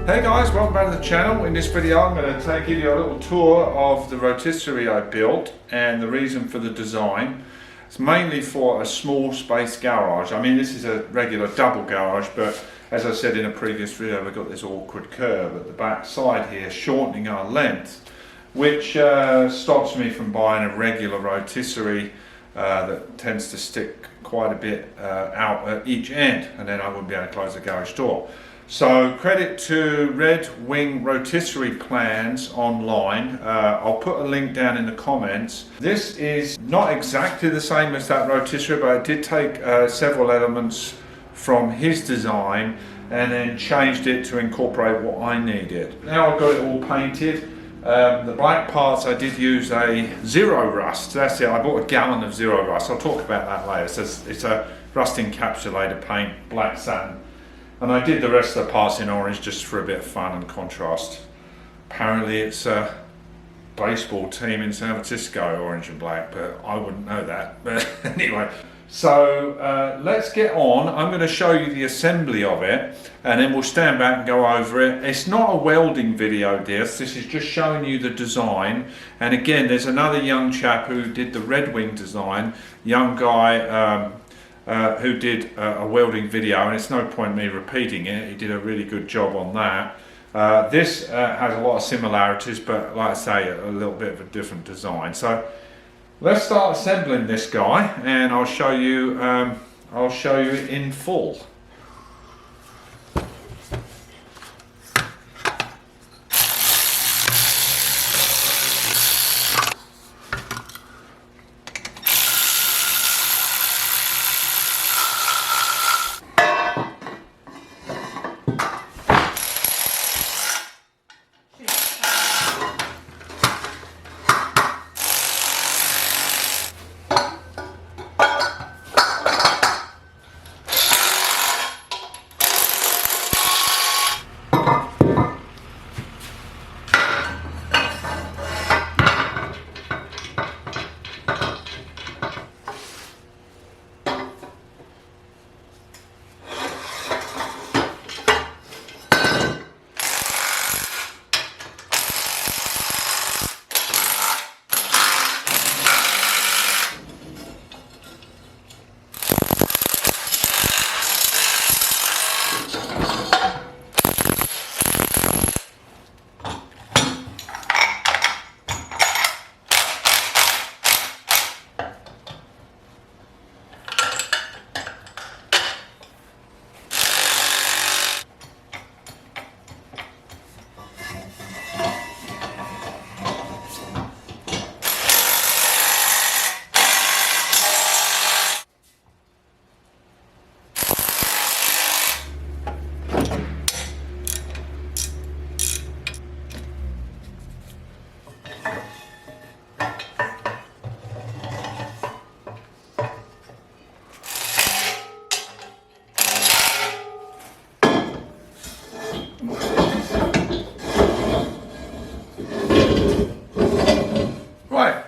Hey guys, welcome back to the channel. In this video I'm going to give you a little tour of the rotisserie I built and the reason for the design. It's mainly for a small space garage. I mean, this is a regular double garage, but as I said in a previous video, we've got this awkward curve at the back side here, shortening our length, which stops me from buying a regular rotisserie that tends to stick quite a bit out at each end, and then I wouldn't be able to close the garage door. So credit to Red Wing Rotisserie Plans online. I'll put a link down in the comments. This is not exactly the same as that rotisserie, but I did take several elements from his design and then changed it to incorporate what I needed. Now I've got it all painted. The black parts I did use a zero rust. That's it. I bought a gallon of zero rust. I'll talk about that later. It's a rust encapsulated paint, black satin. And I did the rest of the parts in orange just for a bit of fun and contrast. Apparently it's a baseball team in San Francisco, orange and black, but I wouldn't know that. But anyway, so let's get on. I'm going to show you the assembly of it, and then we'll stand back and go over it. It's not a welding video, this is just showing you the design. And again, there's another young chap who did the Red Wing design, young guy, who did a welding video, and it's no point me repeating it. He did a really good job on that. This has a lot of similarities, but like I say, a little bit of a different design. So let's start assembling this guy, and I'll show you in full.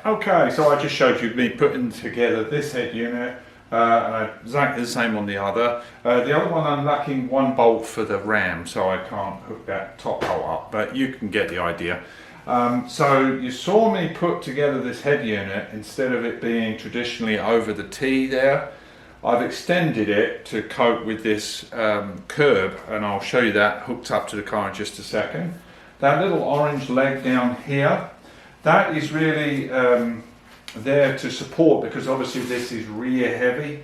Okay, so I just showed you me putting together this head unit, and exactly the same on the other. The other one I'm lacking one bolt for the ram, so I can't hook that top bolt up, but you can get the idea. So you saw me put together this head unit. Instead of it being traditionally over the T there, I've extended it to cope with this curb, and I'll show you that hooked up to the car in just a second. That little orange leg down here, that is really there to support, because obviously this is rear heavy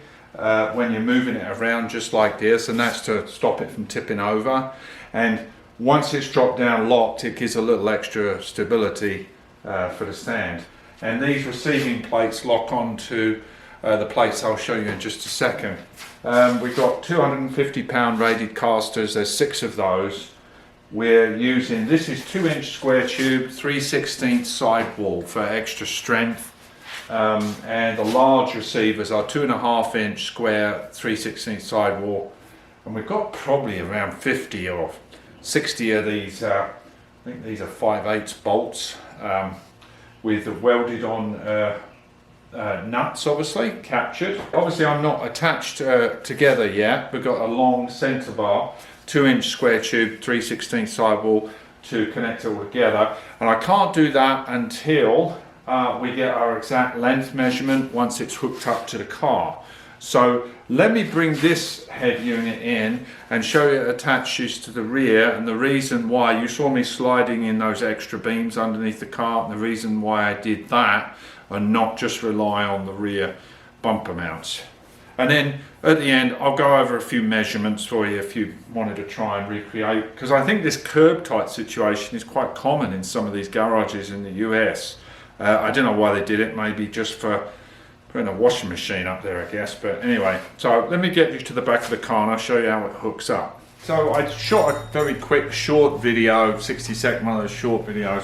when you're moving it around just like this, and that's to stop it from tipping over. And once it's dropped down locked, it gives a little extra stability for the stand. And these receiving plates lock onto the plates I'll show you in just a second. We've got 250 pound rated casters. There's 6 of those. We're using, this is 2-inch square tube, 3/16 sidewall for extra strength, and the large receivers are 2.5-inch square 3/16 sidewall, and we've got probably around 50 or 60 of these. I think these are 5/8 bolts with the welded on nuts, obviously captured. Obviously I'm not attached together yet. We've got a long centre bar. 2-inch square tube 3/16 sidewall to connect it all together, and I can't do that until we get our exact length measurement once it's hooked up to the car. So let me bring this head unit in and show you it attaches to the rear, and the reason why you saw me sliding in those extra beams underneath the car, and the reason why I did that and not just rely on the rear bumper mounts. And then at the end I'll go over a few measurements for you if you wanted to try and recreate, because I think this curb tight situation is quite common in some of these garages in the US. I don't know why they did it, maybe just for putting a washing machine up there, I guess. But anyway, so let me get you to the back of the car and I'll show you how it hooks up. So I shot a very quick short video, 60-second, one of those short videos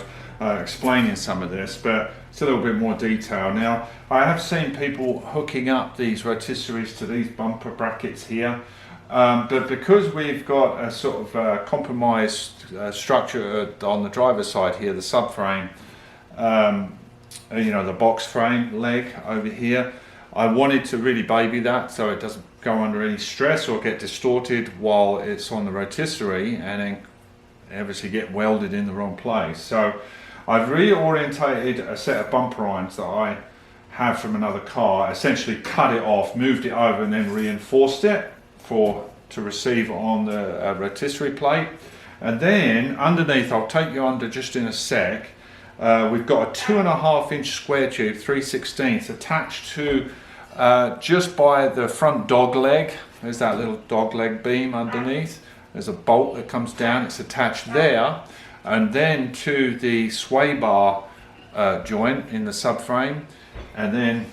explaining some of this, but it's a little bit more detail. Now, I have seen people hooking up these rotisseries to these bumper brackets here, but because we've got a sort of compromised structure on the driver's side here, the subframe, you know, the box frame leg over here, I wanted to really baby that so it doesn't go under any stress or get distorted while it's on the rotisserie and then obviously get welded in the wrong place. So I've reorientated a set of bumper irons that I have from another car, essentially cut it off, moved it over and then reinforced it to receive on the rotisserie plate. And then underneath, I'll take you under just in a sec, we've got a 2.5-inch square tube 3/16 attached to just by the front dog leg. There's that little dog leg beam underneath. There's a bolt that comes down, it's attached there, and then to the sway bar joint in the subframe, and then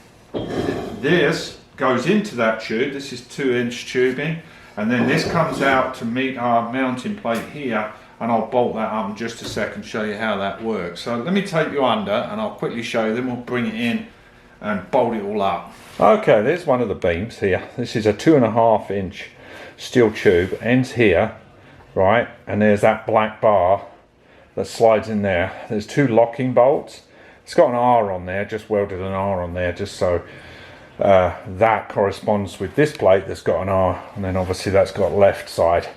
this goes into that tube. This is 2-inch tubing, and then this comes out to meet our mounting plate here, and I'll bolt that up in just a second, show you how that works. So let me take you under and I'll quickly show you, then we'll bring it in and bolt it all up. Okay, there's one of the beams here. This is a 2.5-inch steel tube, ends here, right, and there's that black bar that slides in there. There's 2 locking bolts. It's got an R on there, just welded an R on there just so that corresponds with this plate that's got an R, and then obviously that's got left side.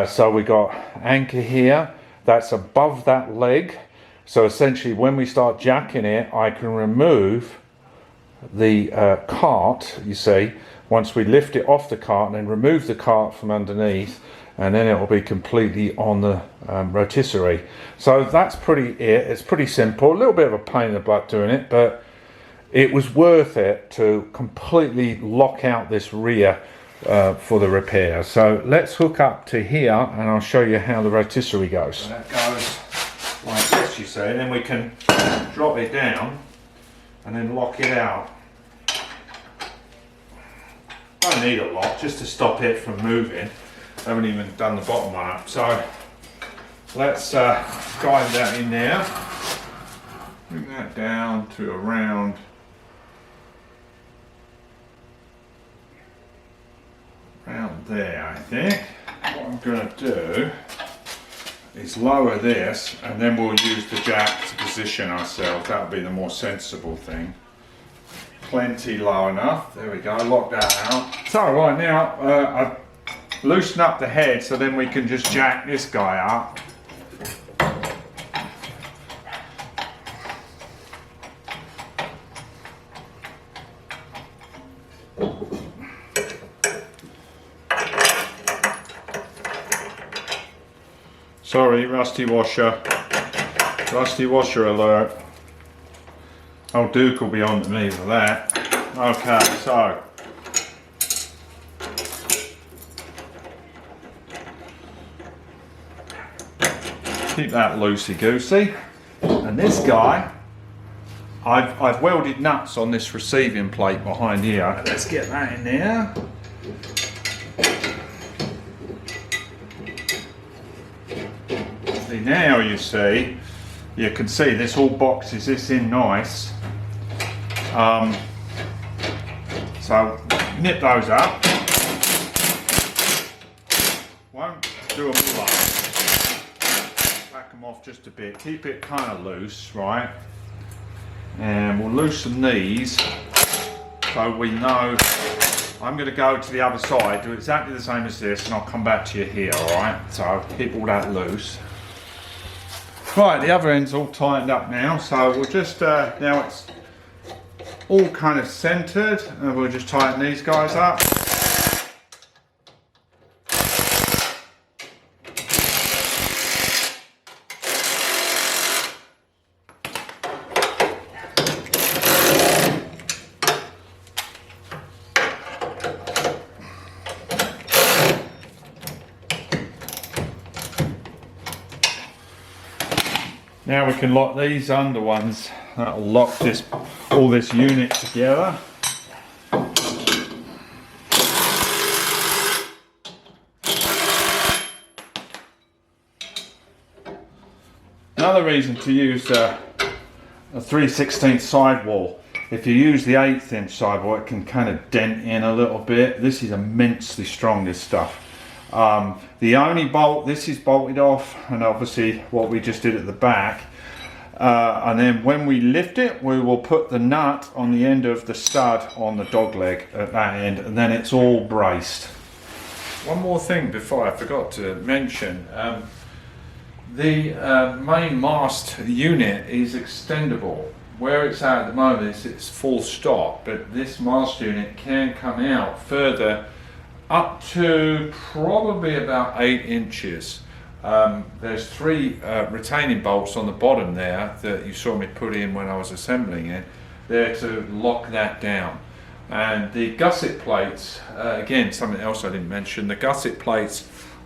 So we got anchor here, that's above that leg, so essentially when we start jacking it I can remove the cart, you see, once we lift it off the cart and then remove the cart from underneath, and then it will be completely on the rotisserie. So that's it's pretty simple, a little bit of a pain in the butt doing it, but it was worth it to completely lock out this rear for the repair. So let's hook up to here and I'll show you how the rotisserie goes. So that goes like this, you see, and then we can drop it down and then lock it out. Don't need a lock, just to stop it from moving. I haven't even done the bottom one up, so let's guide that in there. Bring that down to around there, I think. What I'm going to do is lower this and then we'll use the jack to position ourselves. That'll be the more sensible thing. Plenty low enough. There we go, lock that out. So right now I've loosened up the head so then we can just jack this guy up. Sorry, rusty washer alert. Old Duke will be on to me for that. Okay, so keep that loosey-goosey. And this guy, I've welded nuts on this receiving plate behind here. Let's get that in there. Now you see, you can see this all boxes this in nice. So nip those up. Won't do them all up. Back them off just a bit. Keep it kind of loose, right? And we'll loosen these so we know I'm going to go to the other side, do exactly the same as this, and I'll come back to you here, alright? So I'll keep all that loose. Right, the other end's all tightened up now, so we'll just, now it's all kind of centered, and we'll just tighten these guys up. Now we can lock these under ones. That'll lock all this unit together. Another reason to use a 3/16 sidewall. If you use the 1/8 inch sidewall, it can kind of dent in a little bit. This is immensely strong, this stuff. The only bolt, this is bolted off, and obviously what we just did at the back. And then when we lift it, we will put the nut on the end of the stud on the dog leg at that end, and then it's all braced. One more thing before I forgot to mention. The main mast unit is extendable. Where it's at the moment, it's full stop, but this mast unit can come out further up to probably about 8 inches. There's 3 retaining bolts on the bottom there that you saw me put in when I was assembling it, there to lock that down. And the gusset plates, again, something else I didn't mention, the gusset plates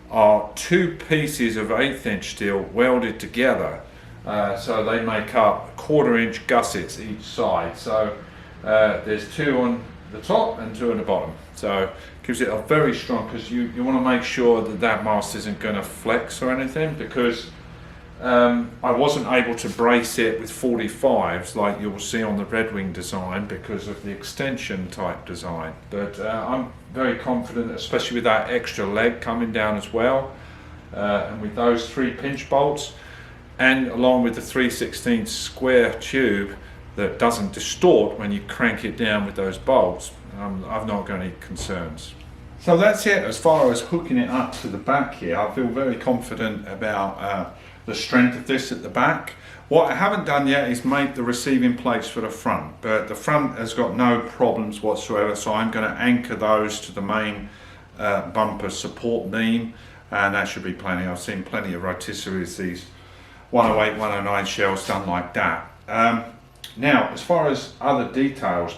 are 2 pieces of 1/8 inch steel welded together. So they make up 1/4 inch gussets each side. So there's 2 on the top and 2 on the bottom. So gives it a very strong, because you want to make sure that that mast isn't going to flex or anything, because I wasn't able to brace it with 45s like you will see on the Red Wing design because of the extension type design. But I'm very confident, especially with that extra leg coming down as well, and with those 3 pinch bolts, and along with the 3/16 square tube that doesn't distort when you crank it down with those bolts, I've not got any concerns. So that's it as far as hooking it up to the back here. I feel very confident about the strength of this at the back. What I haven't done yet is make the receiving plates for the front, but the front has got no problems whatsoever, so I'm going to anchor those to the main bumper support beam, and that should be plenty. I've seen plenty of rotisseries, these 108, 109 shells done like that. Now, as far as other details,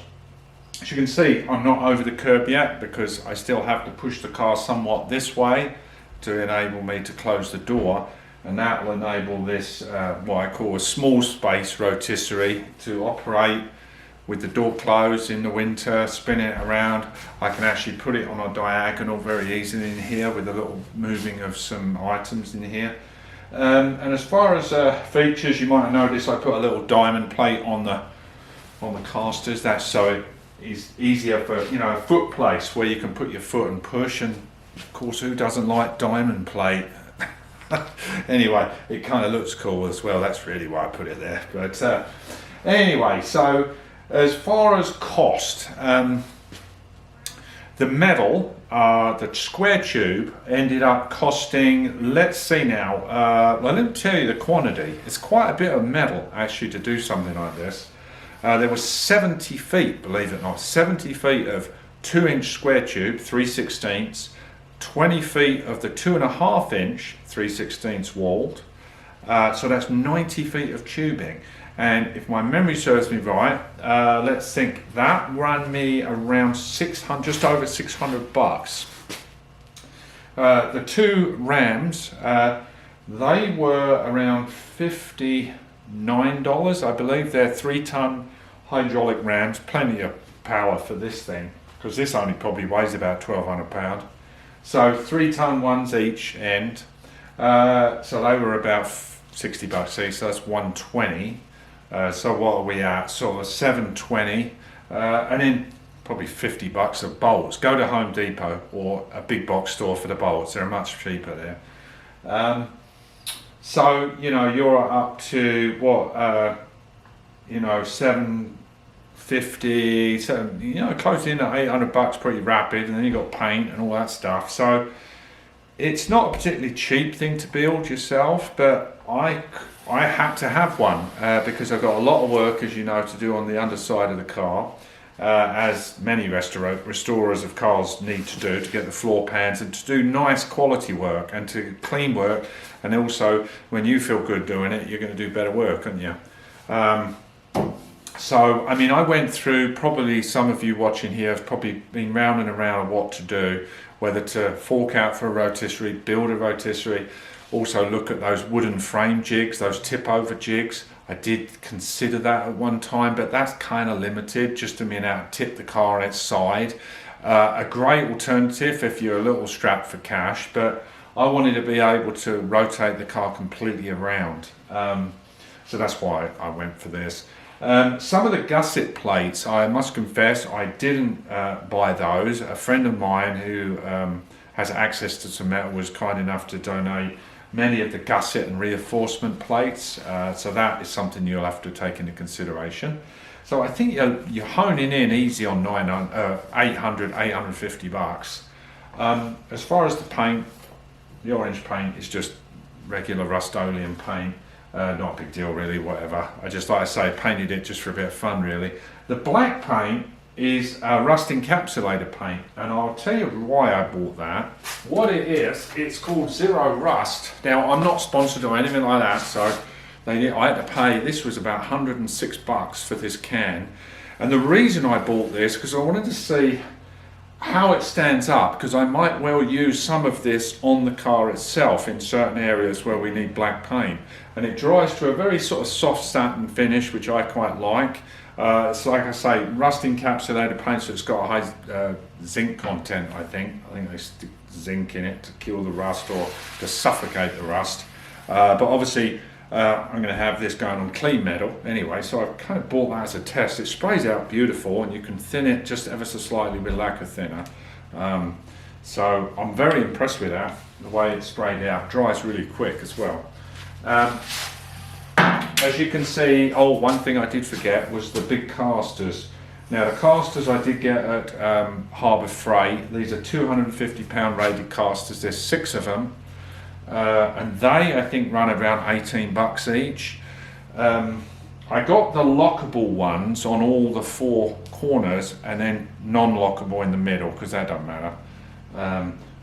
as you can see, I'm not over the curb yet because I still have to push the car somewhat this way to enable me to close the door, and that will enable this what I call a small space rotisserie to operate with the door closed in the winter, spin it around. I can actually put it on a diagonal very easily in here with a little moving of some items in here. And as far as features, you might have noticed I put a little diamond plate on the casters. That's so it is easier for, you know, a foot place where you can put your foot and push, and of course who doesn't like diamond plate? Anyway, it kind of looks cool as well, that's really why I put it there. But anyway, so as far as cost, the metal, the square tube ended up costing, let's see now, well, let me tell you the quantity. It's quite a bit of metal actually to do something like this. There was 70 feet, believe it or not, 70 feet of 2-inch square tube, 3/16, 20 feet of the 2.5 inch 3/16 walled. So that's 90 feet of tubing. And if my memory serves me right, let's think, that ran me around 600, just over 600 bucks. The 2 rams, they were around $59, I believe. They're 3-ton hydraulic rams, plenty of power for this thing, because this only probably weighs about 1,200 pounds. So 3-ton ones each end. So they were about 60 bucks each, so that's 120. So what are we at? Sort of 720, and then probably 50 bucks of bolts. Go to Home Depot or a big box store for the bolts. They're much cheaper there. So you know, you're up to what, you know, 7 50, so you know, close in at 800 bucks pretty rapid, and then you got paint and all that stuff. So it's not a particularly cheap thing to build yourself, but I had to have one because I've got a lot of work, as you know, to do on the underside of the car, as many restorers of cars need to do, to get the floor pans and to do nice quality work and to clean work. And also, when you feel good doing it, you're going to do better work, aren't you? So, I mean, I went through, probably some of you watching here have probably been round and around what to do, whether to fork out for a rotisserie, build a rotisserie, also look at those wooden frame jigs, those tip over jigs. I did consider that at one time, but that's kind of limited, just to mean out tip the car on its side. A great alternative if you're a little strapped for cash, but I wanted to be able to rotate the car completely around. So that's why I went for this. Some of the gusset plates, I must confess, I didn't buy those. A friend of mine who has access to some metal was kind enough to donate many of the gusset and reinforcement plates. So that is something you'll have to take into consideration. So I think you're honing in easy on 850 bucks. As far as the paint, the orange paint is just regular Rust-Oleum paint. Not a big deal really, whatever. I just, like I say, painted it just for a bit of fun really. The black paint is rust encapsulated paint, and I'll tell you why I bought that. What it is, it's called Zero Rust. Now, I'm not sponsored or anything like that, so I had to pay, this was about 106 bucks for this can. And the reason I bought this, because I wanted to see how it stands up, because I might well use some of this on the car itself in certain areas where we need black paint. And it dries to a very sort of soft satin finish, which I quite like. It's like I say, rust encapsulated paint, so it's got a high zinc content, I think. I think they stick zinc in it to kill the rust or to suffocate the rust. But obviously, I'm going to have this going on clean metal anyway, so I've kind of bought that as a test. It sprays out beautiful, and you can thin it just ever so slightly with lacquer thinner. So I'm very impressed with that, the way it's sprayed out. It dries really quick as well. As you can see, one thing I did forget was the big casters. Now the casters I did get at Harbour Freight. These are 250 pound rated casters. There's 6 of them. And they, I think, run around 18 bucks each. I got the lockable ones on all the 4 corners, and then non-lockable in the middle, because that doesn't matter.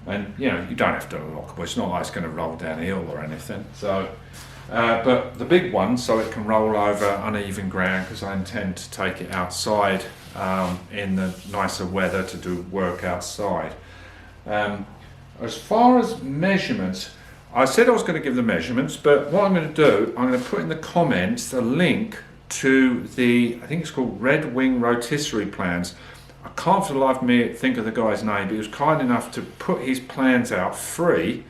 And you know, you don't have to lockable. It's not like it's going to roll down a hill or anything. So, but the big one, so it can roll over uneven ground, because I intend to take it outside in the nicer weather to do work outside. As far as measurements, I said I was going to give the measurements, but what I'm going to do, I'm going to put in the comments a link to the, I think it's called Red Wing Rotisserie plans. I can't for the life of me think of the guy's name, but he was kind enough to put his plans out free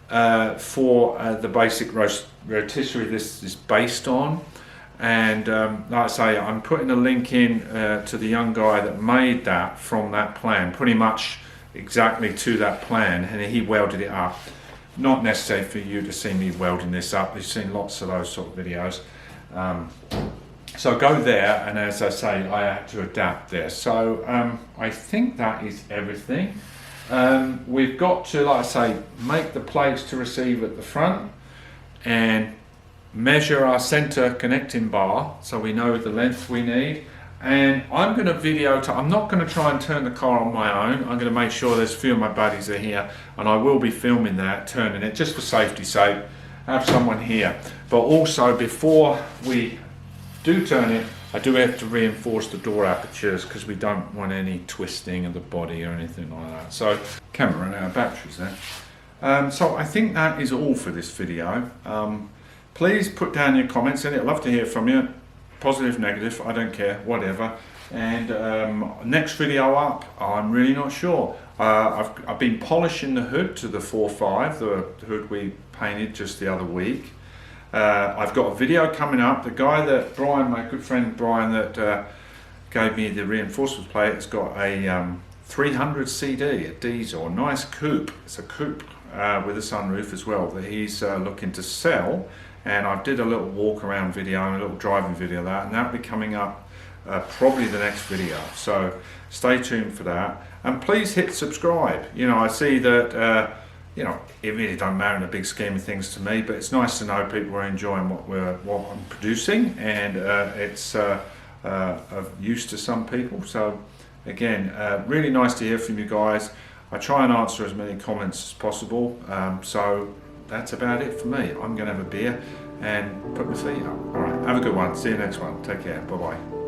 for the basic rotisserie this is based on. And like I say, I'm putting a link in to the young guy that made that from that plan, pretty much exactly to that plan, and he welded it up. Not necessary for you to see me welding this up. You've seen lots of those sort of videos. So go there, and as I say, I had to adapt there. So I think that is everything. We've got to, like I say, make the plates to receive at the front and measure our center connecting bar so we know the length we need. And I'm going to I'm not going to try and turn the car on my own. I'm going to make sure there's a few of my buddies are here, and I will be filming that, turning it, just for safety's sake, have someone here. But also, before we do turn it, I do have to reinforce the door apertures, because we don't want any twisting of the body or anything like that. So, camera ran out of batteries there. So I think that is all for this video. Please put down your comments in it. I'd love to hear from you. Positive, negative, I don't care, whatever. And next video up, I'm really not sure. I've been polishing the hood to the 4.5, the hood we painted just the other week. I've got a video coming up. The guy that Brian, my good friend Brian, that gave me the reinforcement plate, has got a 300 CD, a diesel, a nice coupe. It's a coupe with a sunroof as well that he's looking to sell. And I did a little walk around video and a little driving video of that, and that'll be coming up probably the next video. So stay tuned for that, and please hit subscribe. You know, I see that you know, it really don't matter in the big scheme of things to me, but it's nice to know people are enjoying what I'm producing, and it's of use to some people. So again, really nice to hear from you guys. I try and answer as many comments as possible. So that's about it for me. I'm going to have a beer and put my feet up. All right, have a good one. See you next one. Take care. Bye bye.